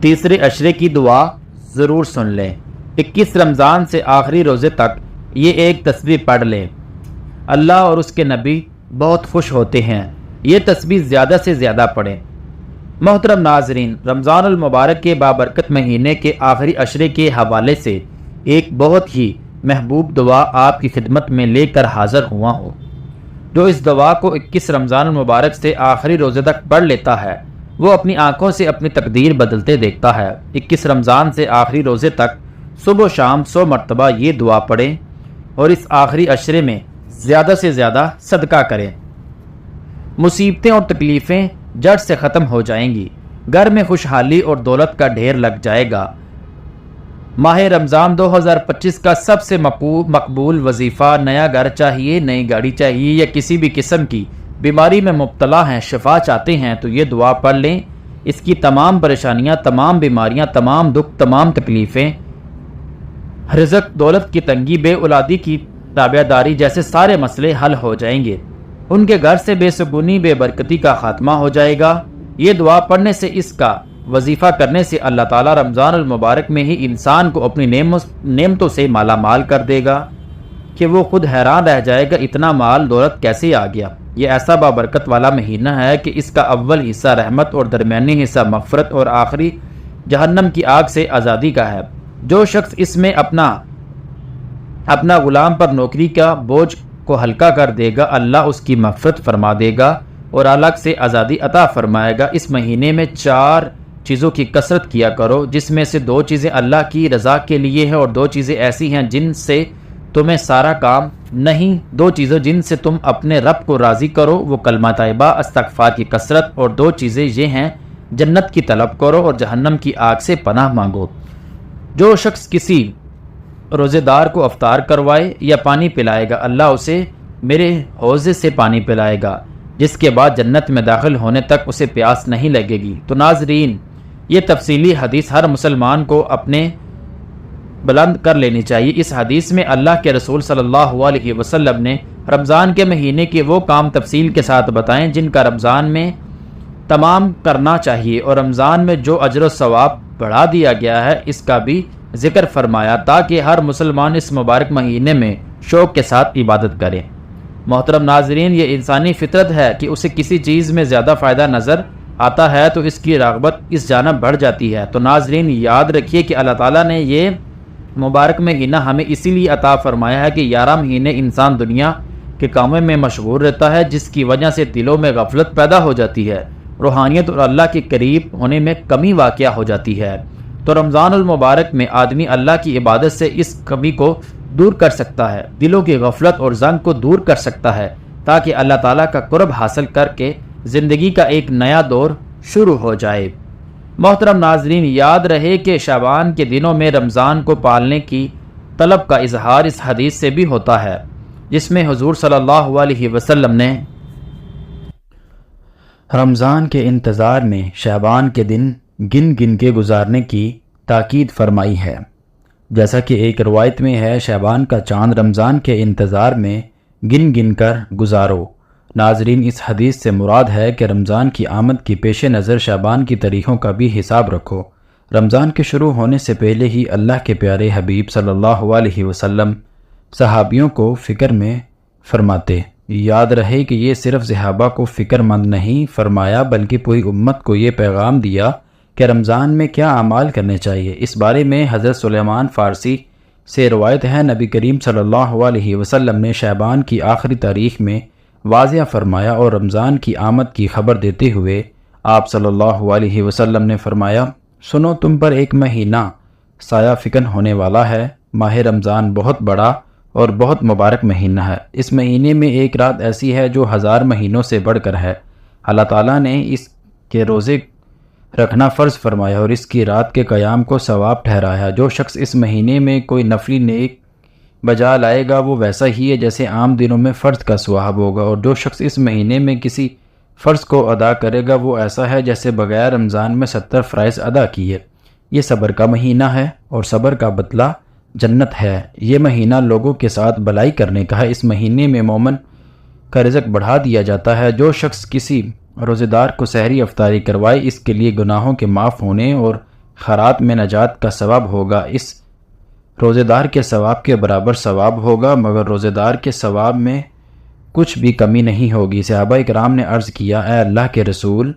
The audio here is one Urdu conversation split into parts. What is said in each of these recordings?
تیسرے عشرے کی دعا ضرور سن لیں۔ 21 رمضان سے آخری روزے تک یہ ایک تسبیح پڑھ لیں۔ اللہ اور اس کے نبی بہت خوش ہوتے ہیں۔ یہ تسبیح زیادہ سے زیادہ پڑھیں۔ محترم ناظرین، رمضان المبارک کے بابرکت مہینے کے آخری عشرے کے حوالے سے ایک بہت ہی محبوب دعا آپ کی خدمت میں لے کر حاضر ہوا ہوں۔ جو اس دعا کو 21 رمضان المبارک سے آخری روزے تک پڑھ لیتا ہے وہ اپنی آنکھوں سے اپنی تقدیر بدلتے دیکھتا ہے۔ 21 رمضان سے آخری روزے تک صبح و شام 100 مرتبہ یہ دعا پڑھیں اور اس آخری عشرے میں زیادہ سے زیادہ صدقہ کریں۔ مصیبتیں اور تکلیفیں جڑ سے ختم ہو جائیں گی، گھر میں خوشحالی اور دولت کا ڈھیر لگ جائے گا۔ ماہ رمضان 2025 کا سب سے مقبول وظیفہ نیا گھر چاہیے، نئی گاڑی چاہیے یا کسی بھی قسم کی بیماری میں مبتلا ہیں، شفا چاہتے ہیں تو یہ دعا پڑھ لیں۔ اس کی تمام پریشانیاں، تمام بیماریاں، تمام دکھ، تمام تکلیفیں، رزق، دولت کی تنگی، بے اولادی کی تابعداری جیسے سارے مسئلے حل ہو جائیں گے۔ ان کے گھر سے بے سکونی، بے برکتی کا خاتمہ ہو جائے گا۔ یہ دعا پڑھنے سے، اس کا وظیفہ کرنے سے اللہ تعالیٰ رمضان المبارک میں ہی انسان کو اپنی نعمتوں سے مالا مال کر دے گا کہ وہ خود حیران رہ جائے گا اتنا مال دولت کیسے آ گیا۔ یہ ایسا بابرکت والا مہینہ ہے کہ اس کا اول حصہ رحمت اور درمیانی حصہ مغفرت اور آخری جہنم کی آگ سے آزادی کا ہے۔ جو شخص اس میں اپنا غلام پر نوکری کا بوجھ کو ہلکا کر دے گا، اللہ اس کی مغفرت فرما دے گا اور الگ سے آزادی عطا فرمائے گا۔ اس مہینے میں 4 چیزوں کی کثرت کیا کرو، جس میں سے 2 چیزیں اللہ کی رضا کے لیے ہیں اور 2 چیزیں ایسی ہیں جن سے تمہیں سارا کام نہیں۔ 2 چیزیں جن سے تم اپنے رب کو راضی کرو، وہ کلمہ طیبہ، استغفار کی کثرت، اور 2 چیزیں یہ ہیں، جنت کی طلب کرو اور جہنم کی آگ سے پناہ مانگو۔ جو شخص کسی روزے دار کو افطار کروائے یا پانی پلائے گا، اللہ اسے میرے حوضے سے پانی پلائے گا، جس کے بعد جنت میں داخل ہونے تک اسے پیاس نہیں لگے گی۔ تو ناظرین، یہ تفصیلی حدیث ہر مسلمان کو اپنے بلند کر لینی چاہیے۔ اس حدیث میں اللہ کے رسول صلی اللہ علیہ وسلم نے رمضان کے مہینے کے وہ کام تفصیل کے ساتھ بتائیں جن کا رمضان میں تمام کرنا چاہیے، اور رمضان میں جو اجر و ثواب بڑھا دیا گیا ہے اس کا بھی ذکر فرمایا، تاکہ ہر مسلمان اس مبارک مہینے میں شوق کے ساتھ عبادت کرے۔ محترم ناظرین، یہ انسانی فطرت ہے کہ اسے کسی چیز میں زیادہ فائدہ نظر آتا ہے تو اس کی رغبت اس جانب بڑھ جاتی ہے۔ تو ناظرین، یاد رکھیے کہ اللہ تعالیٰ نے یہ مبارک مہینہ ہمیں اسی لیے عطا فرمایا ہے کہ 11 مہینے انسان دنیا کے کاموں میں مشغول رہتا ہے، جس کی وجہ سے دلوں میں غفلت پیدا ہو جاتی ہے، روحانیت اور اللہ کے قریب ہونے میں کمی واقع ہو جاتی ہے۔ تو رمضان المبارک میں آدمی اللہ کی عبادت سے اس کمی کو دور کر سکتا ہے، دلوں کی غفلت اور زنگ کو دور کر سکتا ہے، تاکہ اللہ تعالیٰ کا قرب حاصل کر کے زندگی کا ایک نیا دور شروع ہو جائے۔ محترم ناظرین، یاد رہے کہ شعبان کے دنوں میں رمضان کو پالنے کی طلب کا اظہار اس حدیث سے بھی ہوتا ہے، جس میں حضور صلی اللہ علیہ وسلم نے رمضان کے انتظار میں شعبان کے دن گن گن کے گزارنے کی تاکید فرمائی ہے۔ جیسا کہ ایک روایت میں ہے، شعبان کا چاند رمضان کے انتظار میں گن گن کر گزارو۔ ناظرین، اس حدیث سے مراد ہے کہ رمضان کی آمد کی پیش نظر شعبان کی تاریخوں کا بھی حساب رکھو۔ رمضان کے شروع ہونے سے پہلے ہی اللہ کے پیارے حبیب صلی اللہ علیہ وسلم صحابیوں کو فکر میں فرماتے۔ یاد رہے کہ یہ صرف صحابہ کو فکر مند نہیں فرمایا، بلکہ پوری امت کو یہ پیغام دیا کہ رمضان میں کیا اعمال کرنے چاہیے۔ اس بارے میں حضرت سلیمان فارسی سے روایت ہے، نبی کریم صلی اللہ علیہ وسلم نے شعبان کی آخری تاریخ میں واضح فرمایا اور رمضان کی آمد کی خبر دیتے ہوئے آپ صلی اللہ علیہ وسلم نے فرمایا، سنو، تم پر ایک مہینہ سایہ فکن ہونے والا ہے۔ ماہ رمضان بہت بڑا اور بہت مبارک مہینہ ہے۔ اس مہینے میں ایک رات ایسی ہے جو 1000 مہینوں سے بڑھ کر ہے۔ اللہ تعالیٰ نے اس کے روزے رکھنا فرض فرمایا اور اس کی رات کے قیام کو ثواب ٹھہرایا۔ جو شخص اس مہینے میں کوئی نفلی نیک بجا لائے گا وہ ویسا ہی ہے جیسے عام دنوں میں فرض کا ثواب ہوگا، اور جو شخص اس مہینے میں کسی فرض کو ادا کرے گا وہ ایسا ہے جیسے بغیر رمضان میں 70 فرائض ادا کیے۔ یہ صبر کا مہینہ ہے اور صبر کا بدلہ جنت ہے۔ یہ مہینہ لوگوں کے ساتھ بھلائی کرنے کا ہے۔ اس مہینے میں مومن کا رزق بڑھا دیا جاتا ہے۔ جو شخص کسی روزے دار کو سحری افطاری کروائے، اس کے لیے گناہوں کے معاف ہونے اور خیرات میں نجات کا ثواب ہوگا، اس روزے دار کے ثواب کے برابر ثواب ہوگا، مگر روزے دار کے ثواب میں کچھ بھی کمی نہیں ہوگی۔ صحابہ کرام نے عرض کیا، اے اللہ کے رسول،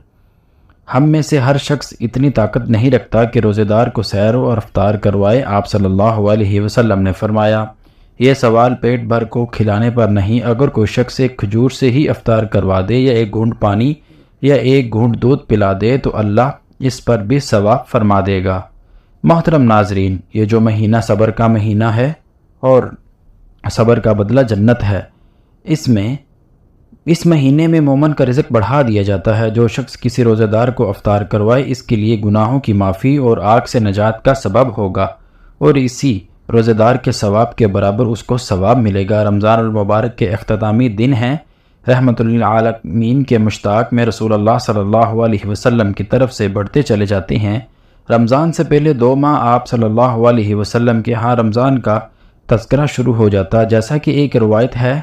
ہم میں سے ہر شخص اتنی طاقت نہیں رکھتا کہ روزے دار کو سحر اور افطار کروائے۔ آپ صلی اللہ علیہ وسلم نے فرمایا، یہ سوال پیٹ بھر کو کھلانے پر نہیں، اگر کوئی شخص ایک کھجور سے ہی افطار کروا دے یا ایک گھونٹ پانی یا ایک گھونٹ دودھ پلا دے تو اللہ اس پر بھی ثواب فرما دے گا۔ محترم ناظرین، یہ جو مہینہ صبر کا مہینہ ہے اور صبر کا بدلہ جنت ہے، اس مہینے میں مومن کا رزق بڑھا دیا جاتا ہے۔ جو شخص کسی روزہ دار کو افطار کروائے اس کے لیے گناہوں کی معافی اور آگ سے نجات کا سبب ہوگا، اور اسی روزہ دار کے ثواب کے برابر اس کو ثواب ملے گا۔ رمضان المبارک کے اختتامی دن ہیں۔ رحمت للعالمین کے مشتاق میں رسول اللہ صلی اللہ علیہ وسلم کی طرف سے بڑھتے چلے جاتے ہیں۔ رمضان سے پہلے 2 ماہ آپ صلی اللہ علیہ وسلم کے ہاں رمضان کا تذکرہ شروع ہو جاتا، جیسا کہ ایک روایت ہے،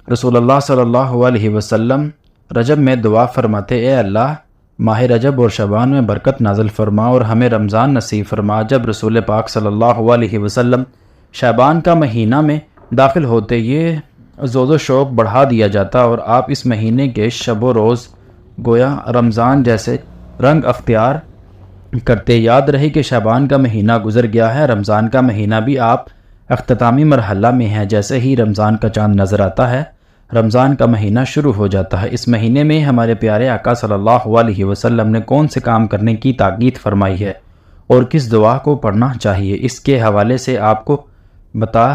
رسول اللہ صلی اللہ علیہ وسلم رجب میں دعا فرماتے، اے اللہ ماہ رجب اور شعبان میں برکت نازل فرما اور ہمیں رمضان نصیب فرما۔ جب رسول پاک صلی اللہ علیہ وسلم شعبان کا مہینہ میں داخل ہوتے، یہ زود و شوق بڑھا دیا جاتا اور آپ اس مہینے کے شب و روز گویا رمضان جیسے رنگ اختیار کرتے۔ یاد رہے کہ شعبان کا مہینہ گزر گیا ہے، رمضان کا مہینہ بھی آپ اختتامی مرحلہ میں ہے۔ جیسے ہی رمضان کا چاند نظر آتا ہے، رمضان کا مہینہ شروع ہو جاتا ہے۔ اس مہینے میں ہمارے پیارے آقا صلی اللہ علیہ وسلم نے کون سے کام کرنے کی تاکید فرمائی ہے اور کس دعا کو پڑھنا چاہیے، اس کے حوالے سے آپ کو بتا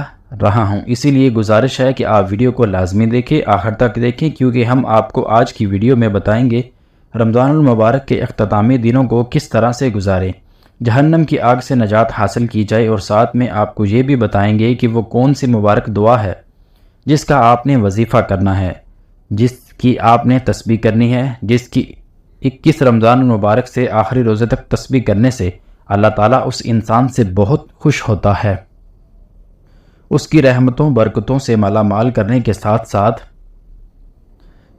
رہا ہوں۔ اسی لیے گزارش ہے کہ آپ ویڈیو کو لازمی دیکھیں، آخر تک دیکھیں، کیونکہ ہم آپ کو آج کی ویڈیو میں بتائیں گے رمضان المبارک کے اختتامی دنوں کو کس طرح سے گزاریں، جہنم کی آگ سے نجات حاصل کی جائے، اور ساتھ میں آپ کو یہ بھی بتائیں گے کہ وہ کون سی مبارک دعا ہے جس کا آپ نے وظیفہ کرنا ہے، جس کی آپ نے تسبیح کرنی ہے، جس کی 21 رمضان المبارک سے آخری روزے تک تسبیح کرنے سے اللہ تعالیٰ اس انسان سے بہت خوش ہوتا ہے، اس کی رحمتوں برکتوں سے مالا مال کرنے کے ساتھ ساتھ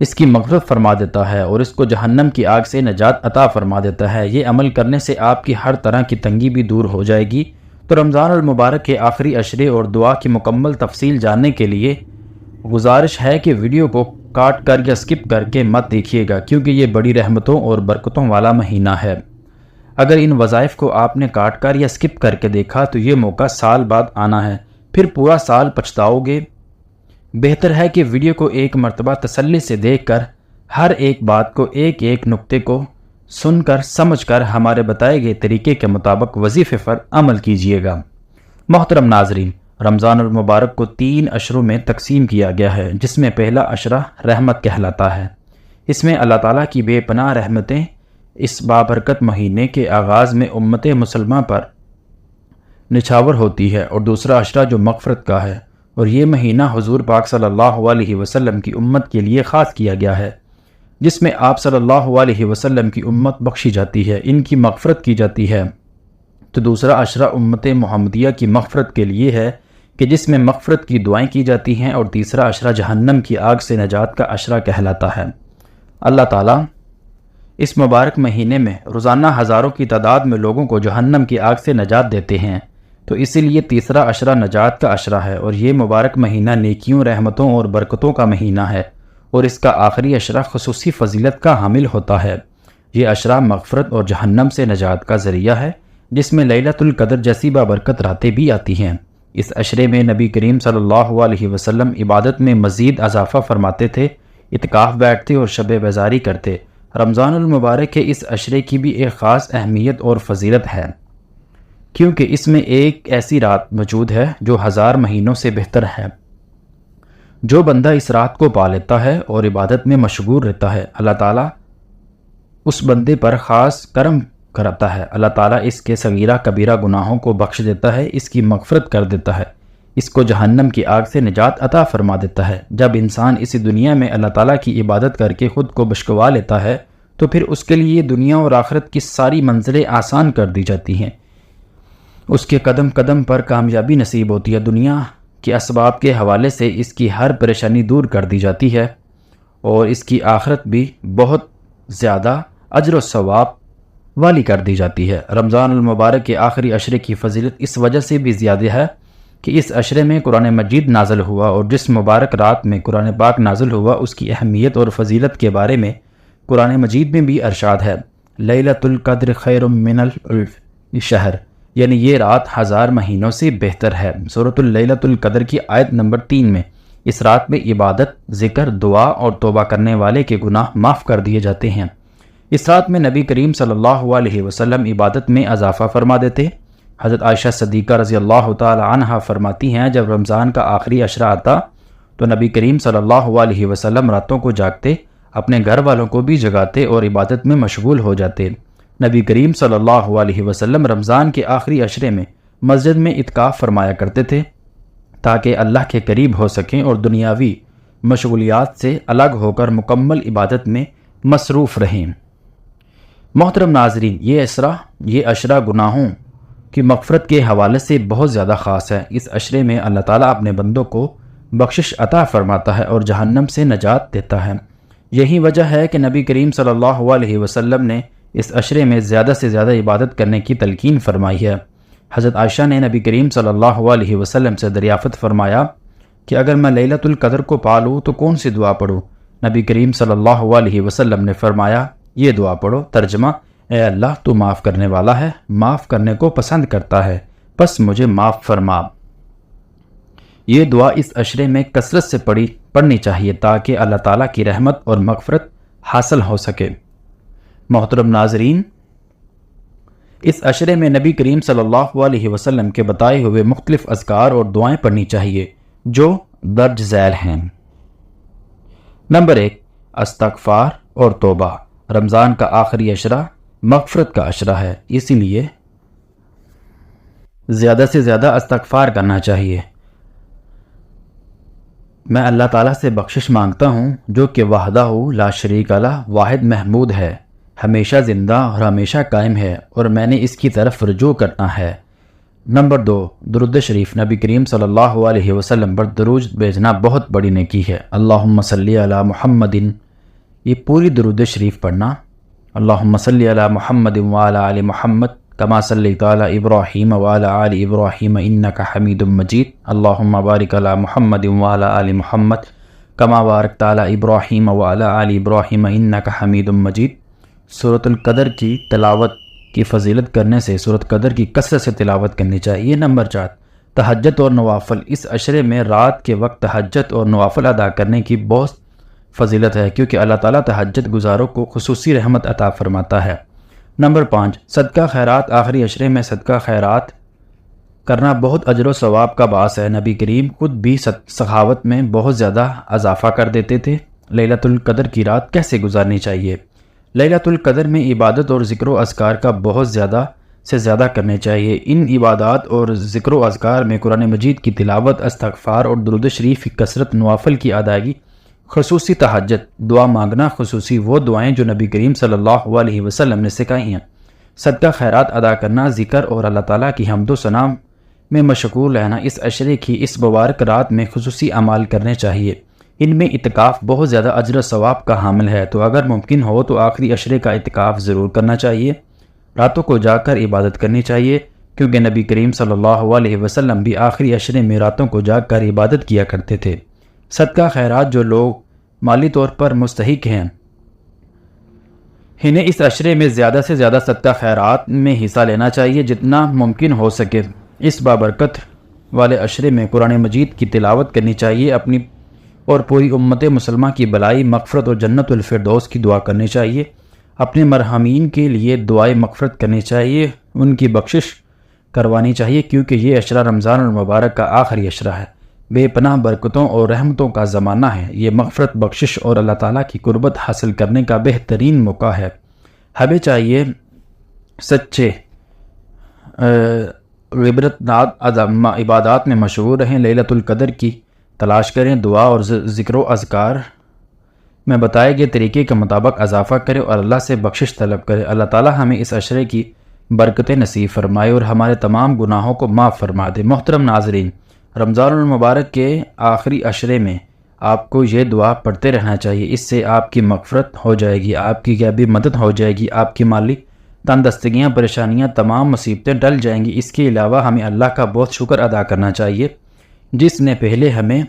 اس کی مغفرت فرما دیتا ہے اور اس کو جہنم کی آگ سے نجات عطا فرما دیتا ہے۔ یہ عمل کرنے سے آپ کی ہر طرح کی تنگی بھی دور ہو جائے گی۔ تو رمضان المبارک کے آخری عشرے اور دعا کی مکمل تفصیل جاننے کے لیے گزارش ہے کہ ویڈیو کو کاٹ کر یا سکپ کر کے مت دیکھیے گا، کیونکہ یہ بڑی رحمتوں اور برکتوں والا مہینہ ہے۔ اگر ان وظائف کو آپ نے کاٹ کر یا سکپ کر کے دیکھا تو یہ موقع سال بعد آنا ہے، پھر پورا سال پچھتاؤ گے۔ بہتر ہے کہ ویڈیو کو ایک مرتبہ تسلی سے دیکھ کر ہر ایک بات کو ایک ایک نقطے کو سن کر سمجھ کر ہمارے بتائے گئے طریقے کے مطابق وظیفے پر عمل کیجیے گا۔ محترم ناظرین، رمضان المبارک کو 3 عشروں میں تقسیم کیا گیا ہے، جس میں پہلا عشرہ رحمت کہلاتا ہے۔ اس میں اللہ تعالیٰ کی بے پناہ رحمتیں اس بابرکت مہینے کے آغاز میں امت مسلمہ پر نچھاور ہوتی ہے، اور دوسرا عشرہ جو مغفرت کا ہے، اور یہ مہینہ حضور پاک صلی اللہ علیہ وسلم کی امت کے لیے خاص کیا گیا ہے، جس میں آپ صلی اللہ علیہ وسلم کی امت بخشی جاتی ہے، ان کی مغفرت کی جاتی ہے۔ تو دوسرا عشرہ امت محمدیہ کی مغفرت کے لیے ہے کہ جس میں مغفرت کی دعائیں کی جاتی ہیں، اور تیسرا عشرہ جہنم کی آگ سے نجات کا عشرہ کہلاتا ہے۔ اللہ تعالیٰ اس مبارک مہینے میں روزانہ ہزاروں کی تعداد میں لوگوں کو جہنم کی آگ سے نجات دیتے ہیں، تو اسی لیے تیسرا عشرہ نجات کا عشرہ ہے، اور یہ مبارک مہینہ نیکیوں، رحمتوں اور برکتوں کا مہینہ ہے، اور اس کا آخری عشرہ خصوصی فضیلت کا حامل ہوتا ہے۔ یہ عشرہ مغفرت اور جہنم سے نجات کا ذریعہ ہے، جس میں لیلۃ القدر جیسی بابرکت راتیں بھی آتی ہیں۔ اس عشرے میں نبی کریم صلی اللہ علیہ وسلم عبادت میں مزید اضافہ فرماتے تھے، اعتکاف بیٹھتے اور شب بیزاری کرتے۔ رمضان المبارک کے اس عشرے کی بھی ایک خاص اہمیت اور فضیلت ہے، کیونکہ اس میں ایک ایسی رات موجود ہے جو 1000 مہینوں سے بہتر ہے۔ جو بندہ اس رات کو پا لیتا ہے اور عبادت میں مشغول رہتا ہے، اللہ تعالیٰ اس بندے پر خاص کرم کرتا ہے۔ اللہ تعالیٰ اس کے صغیرہ کبیرہ گناہوں کو بخش دیتا ہے، اس کی مغفرت کر دیتا ہے، اس کو جہنم کی آگ سے نجات عطا فرما دیتا ہے۔ جب انسان اسی دنیا میں اللہ تعالیٰ کی عبادت کر کے خود کو بشکوا لیتا ہے تو پھر اس کے لیے دنیا اور آخرت کی ساری منزلیں آسان کر دی جاتی ہیں، اس کے قدم قدم پر کامیابی نصیب ہوتی ہے، دنیا کے اسباب کے حوالے سے اس کی ہر پریشانی دور کر دی جاتی ہے، اور اس کی آخرت بھی بہت زیادہ اجر و ثواب والی کر دی جاتی ہے۔ رمضان المبارک کے آخری عشرے کی فضیلت اس وجہ سے بھی زیادہ ہے کہ اس عشرے میں قرآن مجید نازل ہوا، اور جس مبارک رات میں قرآن پاک نازل ہوا اس کی اہمیت اور فضیلت کے بارے میں قرآن مجید میں بھی ارشاد ہے، لیلۃ القدر خیر من الف شہر، یعنی یہ رات 1000 مہینوں سے بہتر ہے۔ سورۃ لیلۃ القدر کی آیت نمبر 3 میں اس رات میں عبادت، ذکر، دعا اور توبہ کرنے والے کے گناہ معاف کر دیے جاتے ہیں۔ اس رات میں نبی کریم صلی اللہ علیہ وسلم عبادت میں اضافہ فرما دیتے۔ حضرت عائشہ صدیقہ رضی اللہ تعالی عنہا فرماتی ہیں، جب رمضان کا آخری عشرہ آتا تو نبی کریم صلی اللہ علیہ وسلم راتوں کو جاگتے، اپنے گھر والوں کو بھی جگاتے اور عبادت میں مشغول ہو جاتے۔ نبی کریم صلی اللہ علیہ وسلم رمضان کے آخری عشرے میں مسجد میں اعتکاف فرمایا کرتے تھے تاکہ اللہ کے قریب ہو سکیں اور دنیاوی مشغولیات سے الگ ہو کر مکمل عبادت میں مصروف رہیں۔ محترم ناظرین، یہ عشرہ گناہوں کی مغفرت کے حوالے سے بہت زیادہ خاص ہے۔ اس عشرے میں اللہ تعالیٰ اپنے بندوں کو بخشش عطا فرماتا ہے اور جہنم سے نجات دیتا ہے۔ یہی وجہ ہے کہ نبی کریم صلی اللہ علیہ وسلم نے اس عشرے میں زیادہ سے زیادہ عبادت کرنے کی تلقین فرمائی ہے۔ حضرت عائشہ نے نبی کریم صلی اللہ علیہ وسلم سے دریافت فرمایا کہ اگر میں لیلۃ القدر کو پا لوں تو کون سی دعا پڑھوں؟ نبی کریم صلی اللہ علیہ وسلم نے فرمایا، یہ دعا پڑھو۔ ترجمہ: اے اللہ، تو معاف کرنے والا ہے، معاف کرنے کو پسند کرتا ہے، بس مجھے معاف فرما۔ یہ دعا اس عشرے میں کثرت سے پڑھنی چاہیے تاکہ اللہ تعالیٰ کی رحمت اور مغفرت حاصل ہو سکے۔ محترم ناظرین، اس عشرے میں نبی کریم صلی اللہ علیہ وسلم کے بتائے ہوئے مختلف اذکار اور دعائیں پڑھنی چاہیے جو درج ذیل ہیں۔ نمبر 1، استغفار اور توبہ۔ رمضان کا آخری عشرہ مغفرت کا عشرہ ہے، اسی لیے زیادہ سے زیادہ استغفار کرنا چاہیے۔ میں اللہ تعالیٰ سے بخشش مانگتا ہوں جو کہ وحدہ لا شریک لہ، واحد محمود ہے، ہمیشہ زندہ اور ہمیشہ قائم ہے، اور میں نے اس کی طرف رجوع کرنا ہے۔ نمبر 2، درود شریف۔ نبی کریم صلی اللہ علیہ وسلم پر درود بھیجنا بہت بڑی نیکی ہے۔ اللہم صلی علی محمد، یہ پوری درود شریف پڑھنا۔ اللہم صلی علی محمد وعلی آل محمد کما صلیت علی ابراہیم وعلی آل ابراہیم انک حمید مجید۔ اللہم بارک علی محمد وعلی آل محمد کما بارکت علی ابراہیم وعلی آل ابراہیم انک حمید مجید۔ سورۃ القدر کی تلاوت کی فضیلت کرنے سے سورۃ قدر کی کثرت سے تلاوت کرنی چاہیے۔ نمبر 4، تہجد اور نوافل۔ اس عشرے میں رات کے وقت تہجد اور نوافل ادا کرنے کی بہت فضیلت ہے کیونکہ اللہ تعالیٰ تہجد گزاروں کو خصوصی رحمت عطا فرماتا ہے۔ نمبر 5، صدقہ خیرات۔ آخری عشرے میں صدقہ خیرات کرنا بہت اجر و ثواب کا باعث ہے۔ نبی کریم خود بھی سخاوت میں بہت زیادہ اضافہ کر دیتے تھے۔ لیلۃ القدر کی رات کیسے گزارنی چاہیے؟ لیلۃ القدر میں عبادت اور ذکر و اذکار کا بہت زیادہ سے زیادہ کرنے چاہیے۔ ان عبادات اور ذکر و اذکار میں قرآن مجید کی تلاوت، استغفار اور درود شریف کی کثرت، نوافل کی ادائیگی، خصوصی تہجد، دعا مانگنا، خصوصی وہ دعائیں جو نبی کریم صلی اللہ علیہ وسلم نے سکھائی ہیں، صدقہ خیرات ادا کرنا، ذکر اور اللہ تعالیٰ کی حمد و ثنا میں مشغول رہنا، اس عشرے کی اس مبارک رات میں خصوصی اعمال کرنے چاہیے۔ ان میں اعتکاف بہت زیادہ اجر و ثواب کا حامل ہے، تو اگر ممکن ہو تو آخری عشرے کا اعتکاف ضرور کرنا چاہیے۔ راتوں کو جا کر عبادت کرنی چاہیے کیونکہ نبی کریم صلی اللہ علیہ وسلم بھی آخری عشرے میں راتوں کو جاگ کر عبادت کیا کرتے تھے۔ صدقہ خیرات جو لوگ مالی طور پر مستحق ہیں انہیں اس عشرے میں زیادہ سے زیادہ صدقہ خیرات میں حصہ لینا چاہیے جتنا ممکن ہو سکے۔ اس بابرکت والے عشرے میں قرآن مجید کی تلاوت کرنی چاہیے، اپنی اور پوری امت مسلمہ کی بلائی، مغفرت اور جنت الفردوس کی دعا کرنی چاہیے، اپنے مرحومین کے لیے دعائے مغفرت کرنی چاہیے، ان کی بخشش کروانی چاہیے کیونکہ یہ عشرہ رمضان المبارک کا آخری عشرہ ہے، بے پناہ برکتوں اور رحمتوں کا زمانہ ہے۔ یہ مغفرت، بخشش اور اللہ تعالیٰ کی قربت حاصل کرنے کا بہترین موقع ہے۔ ہمیں چاہیے سچے عبرتناک عبادات میں مشغول رہیں، لیلۃ القدر کی تلاش کریں، دعا اور ذکر و اذکار میں بتائے گئے طریقے کے مطابق اضافہ کریں اور اللہ سے بخشش طلب کریں۔ اللہ تعالیٰ ہمیں اس عشرے کی برکتیں نصیب فرمائے اور ہمارے تمام گناہوں کو معاف فرما دے۔ محترم ناظرین، رمضان المبارک کے آخری عشرے میں آپ کو یہ دعا پڑھتے رہنا چاہیے، اس سے آپ کی مغفرت ہو جائے گی، آپ کی غیبی مدد ہو جائے گی، آپ کی مالی تندرستگیاں، پریشانیاں، تمام مصیبتیں ٹل جائیں گی۔ اس کے علاوہ ہمیں اللہ کا بہت شکر ادا کرنا چاہیے جس نے پہلے ہمیں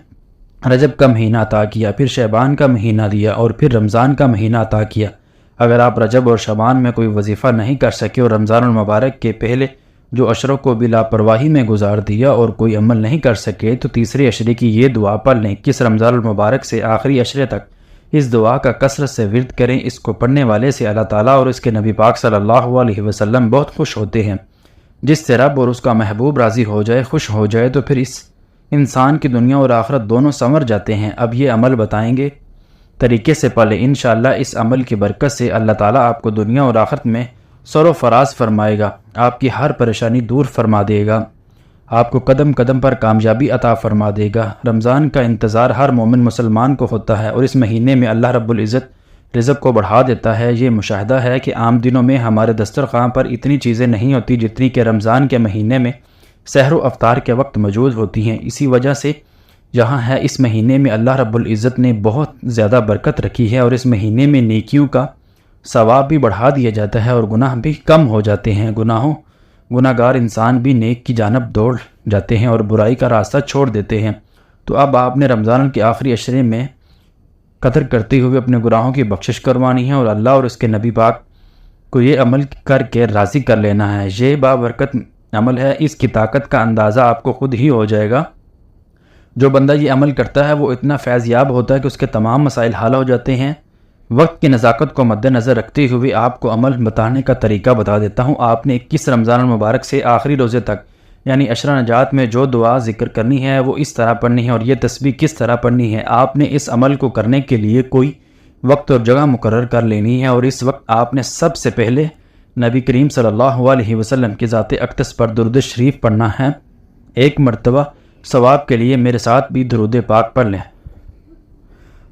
رجب کا مہینہ عطا کیا، پھر شعبان کا مہینہ دیا اور پھر رمضان کا مہینہ عطا کیا۔ اگر آپ رجب اور شعبان میں کوئی وظیفہ نہیں کر سکے اور رمضان المبارک کے پہلے جو عشروں کو بھی لاپرواہی میں گزار دیا اور کوئی عمل نہیں کر سکے، تو تیسرے عشرے کی یہ دعا پڑھ لیں۔ 21 رمضان المبارک سے آخری عشرے تک اس دعا کا کثرت سے ورد کریں۔ اس کو پڑھنے والے سے اللہ تعالیٰ اور اس کے نبی پاک صلی اللہ علیہ وسلم بہت خوش ہوتے ہیں۔ جس سے رب اور اس کا محبوب راضی ہو جائے، خوش ہو جائے، تو پھر اس انسان کی دنیا اور آخرت دونوں سنور جاتے ہیں۔ اب یہ عمل بتائیں گے، طریقے سے پڑھ لیں۔ انشاءاللہ اس عمل کی برکت سے اللہ تعالیٰ آپ کو دنیا اور آخرت میں سر و فراز فرمائے گا، آپ کی ہر پریشانی دور فرما دے گا، آپ کو قدم قدم پر کامیابی عطا فرما دے گا۔ رمضان کا انتظار ہر مومن مسلمان کو ہوتا ہے اور اس مہینے میں اللہ رب العزت رزق کو بڑھا دیتا ہے۔ یہ مشاہدہ ہے کہ عام دنوں میں ہمارے دسترخوان پر اتنی چیزیں نہیں ہوتی جتنی کہ رمضان کے مہینے میں سحر و افطار کے وقت موجود ہوتی ہیں۔ اسی وجہ سے جہاں ہے اس مہینے میں اللہ رب العزت نے بہت زیادہ برکت رکھی ہے اور اس مہینے میں نیکیوں کا ثواب بھی بڑھا دیا جاتا ہے اور گناہ بھی کم ہو جاتے ہیں۔ گناہ گار انسان بھی نیک کی جانب دوڑ جاتے ہیں اور برائی کا راستہ چھوڑ دیتے ہیں۔ تو اب آپ نے رمضان کے آخری عشرے میں قدر کرتے ہوئے اپنے گناہوں کی بخشش کروانی ہے اور اللہ اور اس کے نبی پاک کو یہ عمل کر کے راضی کر لینا ہے۔ یہ بابرکت عمل ہے، اس کی طاقت کا اندازہ آپ کو خود ہی ہو جائے گا۔ جو بندہ یہ عمل کرتا ہے وہ اتنا فیض یاب ہوتا ہے کہ اس کے تمام مسائل حل ہو جاتے ہیں۔ وقت کی نزاکت کو مد نظر رکھتے ہوئے آپ کو عمل بتانے کا طریقہ بتا دیتا ہوں۔ آپ نے 21 رمضان المبارک سے آخری روزے تک یعنی عشرہ نجات میں جو دعا ذکر کرنی ہے وہ اس طرح پڑھنی ہے اور یہ تسبیح کس طرح پڑھنی ہے۔ آپ نے اس عمل کو کرنے کے لیے کوئی وقت اور جگہ مقرر کر لینی ہے اور اس وقت آپ نے سب سے پہلے نبی کریم صلی اللہ علیہ وسلم کی ذات اقدس پر درود شریف پڑھنا ہے۔ ایک مرتبہ ثواب کے لیے میرے ساتھ بھی درود پاک پڑھ لیں۔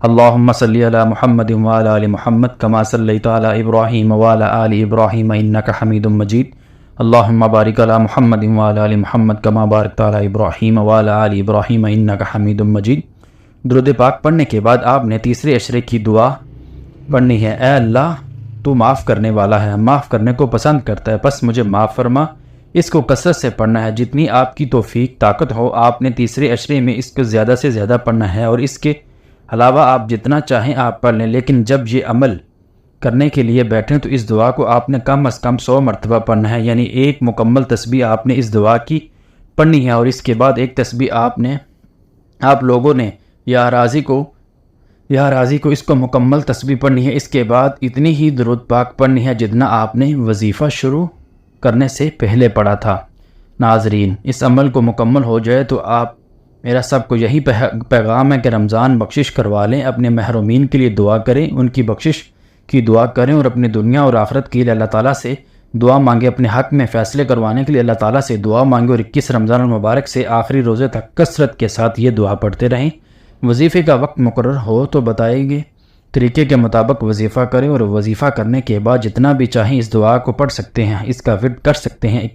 اللہم صلی علی محمد وعلی آل محمد کما صلیت علی ابراہیم وعلی آل ابراہیم انک حمید مجید۔ اللہم بارک علی محمد وعلی آل محمد کما بارکت علی ابراہیم وعلی آل ابراہیم انک حمید مجید۔ درود پاک پڑھنے کے بعد آپ نے تیسرے عشرے کی دعا پڑھنی ہے۔ اے اللہ، تو معاف کرنے والا ہے، معاف کرنے کو پسند کرتا ہے، پس مجھے معاف فرما۔ اس کو کثرت سے پڑھنا ہے، جتنی آپ کی توفیق طاقت ہو۔ آپ نے تیسرے عشرے میں اس کو زیادہ سے زیادہ پڑھنا ہے اور اس کے علاوہ آپ جتنا چاہیں آپ پڑھ لیں، لیکن جب یہ عمل کرنے کے لیے بیٹھیں تو اس دعا کو آپ نے کم از کم 100 مرتبہ پڑھنا ہے، یعنی ایک مکمل تسبیح آپ نے اس دعا کی پڑھنی ہے اور اس کے بعد ایک تسبیح آپ لوگوں نے یا راضی کو اس کو مکمل تسبیح پڑھنی ہے۔ اس کے بعد اتنی ہی درود پاک پڑھنی ہے جتنا آپ نے وظیفہ شروع کرنے سے پہلے پڑھا تھا۔ ناظرین، اس عمل کو مکمل ہو جائے تو میرا سب کو یہی پیغام ہے کہ رمضان بخشش کروا لیں، اپنے محرومین کے لیے دعا کریں، ان کی بخشش کی دعا کریں اور اپنی دنیا اور آخرت کے لیے اللہ تعالیٰ سے دعا مانگے، اپنے حق میں فیصلے کروانے کے لیے اللہ تعالیٰ سے دعا مانگے اور 21 رمضان المبارک سے آخری روزے تک کثرت کے ساتھ یہ دعا پڑھتے رہیں۔ وظیفے کا وقت مقرر ہو تو بتائیں گے طریقے کے مطابق وظیفہ کریں اور وظیفہ کرنے کے بعد جتنا بھی چاہیں اس دعا کو پڑھ سکتے ہیں، اس کا ورد کر سکتے ہیں۔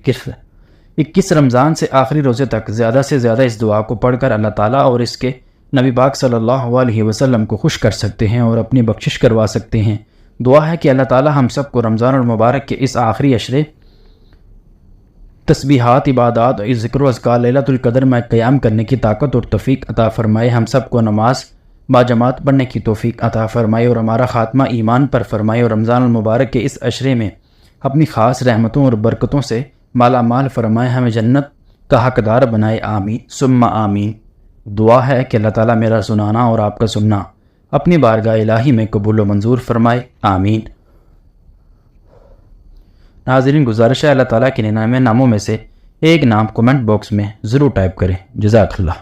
21 رمضان سے آخری روزے تک زیادہ سے زیادہ اس دعا کو پڑھ کر اللہ تعالیٰ اور اس کے نبی پاک صلی اللہ علیہ وسلم کو خوش کر سکتے ہیں اور اپنی بخشش کروا سکتے ہیں۔ دعا ہے کہ اللہ تعالیٰ ہم سب کو رمضان المبارک کے اس آخری عشرے تسبیحات، عبادات اور ذکر و اذکار لیلۃ القدر میں قیام کرنے کی طاقت اور توفیق عطا فرمائے۔ ہم سب کو نماز باجماعت پڑھنے کی توفیق عطا فرمائے اور ہمارا خاتمہ ایمان پر فرمائے اور رمضان المبارک کے اس عشرے میں اپنی خاص رحمتوں اور برکتوں سے مالا مال فرمائے، ہمیں جنت کا حقدار بنائے۔ آمین ثم آمین۔ دعا ہے کہ اللہ تعالیٰ میرا سنانا اور آپ کا سننا اپنی بارگاہ الہی میں قبول و منظور فرمائے۔ آمین۔ ناظرین، گزارش ہے اللہ تعالیٰ کے 99 ناموں میں سے ایک نام کمنٹ باکس میں ضرور ٹائپ کریں۔ جزاک اللہ۔